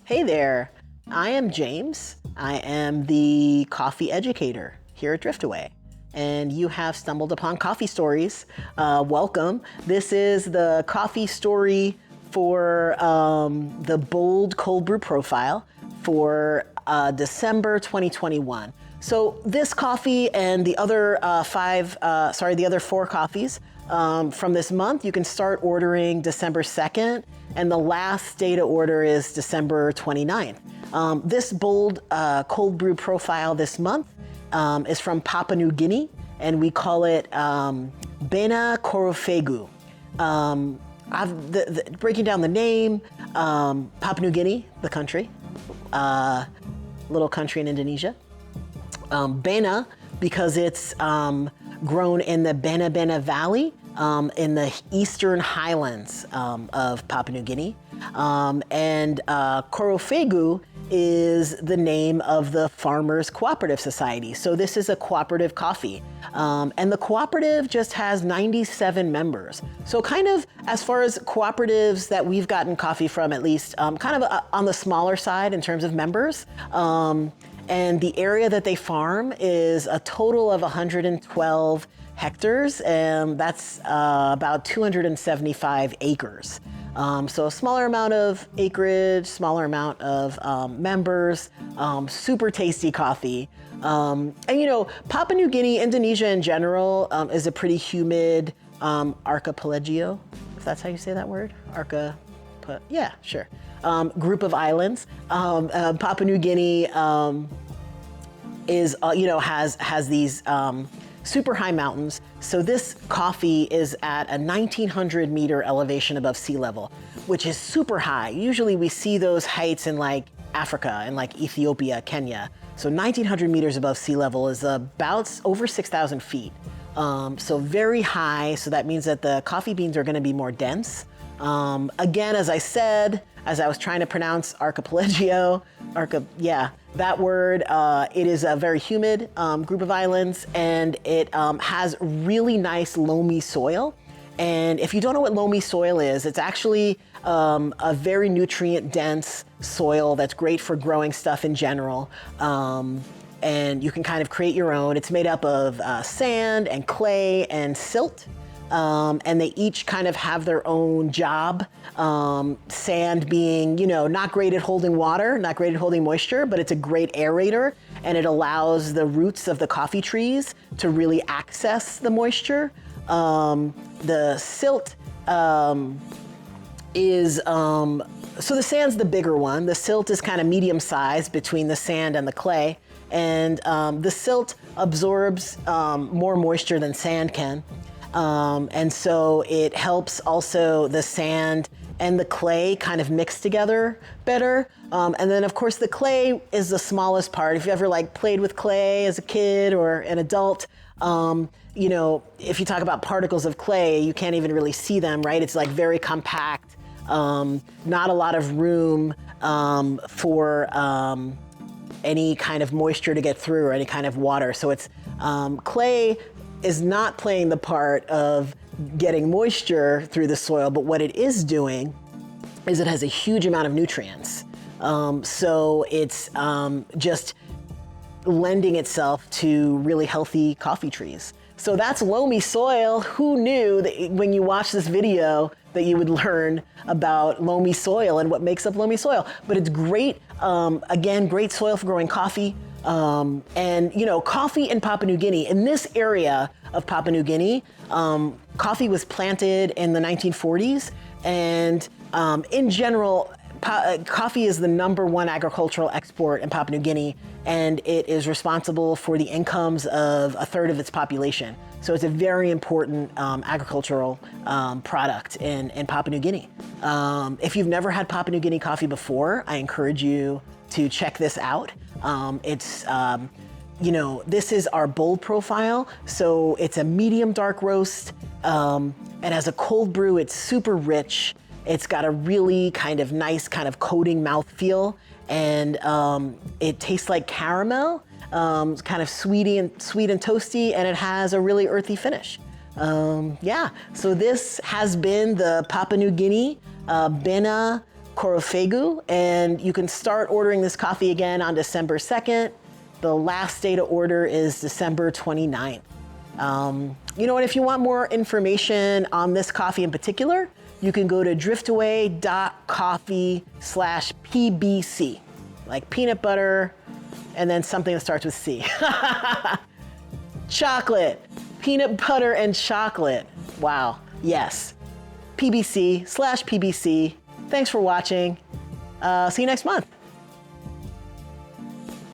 Hey there, I am James. I am the coffee educator here at Driftaway, and you have stumbled upon Coffee Stories. Welcome. This is the coffee story for the Bold Cold Brew Profile for December 2021. So this coffee and the other the other 4 coffees from this month, you can start ordering December 2nd, and the last day to order is December 29th. This Bold Cold Brew Profile this month is from Papua New Guinea, and we call it Bena Korofeigu. Breaking down the name, Papua New Guinea, the country, little country in Indonesia. Bena, because it's grown in the Bena Valley in the eastern highlands of Papua New Guinea. And Korofeigu is the name of the Farmers Cooperative Society. So this is a cooperative coffee. And the cooperative just has 97 members. So kind of as far as cooperatives that we've gotten coffee from, at least kind of on the smaller side in terms of members. And the area that they farm is a total of 112 hectares, and that's about 275 acres. So a smaller amount of acreage, smaller amount of members, super tasty coffee. And you know, Papua New Guinea, Indonesia in general, is a pretty humid archipelago, if that's how you say that word, yeah, sure. Group of islands. Papua New Guinea is, has these super high mountains. So this coffee is at a 1,900 meter elevation above sea level, which is super high. Usually we see those heights in like Africa and like Ethiopia, Kenya. So 1,900 meters above sea level is about over 6,000 feet. So very high. So that means that the coffee beans are going to be more dense. Again, as I said, as I was trying to pronounce archipelago, that word, it is a very humid group of islands, and it has really nice loamy soil. And if you don't know what loamy soil is, it's actually a very nutrient dense soil that's great for growing stuff in general. And you can kind of create your own. It's made up of sand and clay and silt. And they each kind of have their own job. Sand being, not great at holding water, not great at holding moisture, but it's a great aerator, and it allows the roots of the coffee trees to really access the moisture. The silt is, so the sand's the bigger one. The silt is kind of medium sized between the sand and the clay. And the silt absorbs more moisture than sand can. And so it helps also the sand and the clay kind of mix together better. And then of course the clay is the smallest part. If you ever like played with clay as a kid or an adult, if you talk about particles of clay, you can't even really see them, right? It's like very compact, not a lot of room for any kind of moisture to get through or any kind of water. So it's clay is not playing the part of getting moisture through the soil, but what it is doing is it has a huge amount of nutrients. So it's just lending itself to really healthy coffee trees. So that's loamy soil. Who knew that when you watch this video that you would learn about loamy soil and what makes up loamy soil? But it's great, again, great soil for growing coffee. And coffee in Papua New Guinea, in this area of Papua New Guinea, coffee was planted in the 1940s, and in general, coffee is the #1 agricultural export in Papua New Guinea, and it is responsible for the incomes of a third of its population. So it's a very important agricultural product in Papua New Guinea. If you've never had Papua New Guinea coffee before, I encourage you to check this out. This is our Bold Profile. So it's a medium dark roast. And as a cold brew, it's super rich. It's got a really kind of nice kind of coating mouthfeel. And it tastes like caramel, kind of sweet and toasty, and it has a really earthy finish. Yeah, so this has been the Papua New Guinea Bena Korofeigu, and you can start ordering this coffee again on December 2nd. The last day to order is December 29th. You know what, if you want more information on this coffee in particular, you can go to driftaway.coffee/PBC, like peanut butter, and then something that starts with C. Chocolate, peanut butter and chocolate. Wow, yes. PBC/PBC. Thanks for watching. See you next month.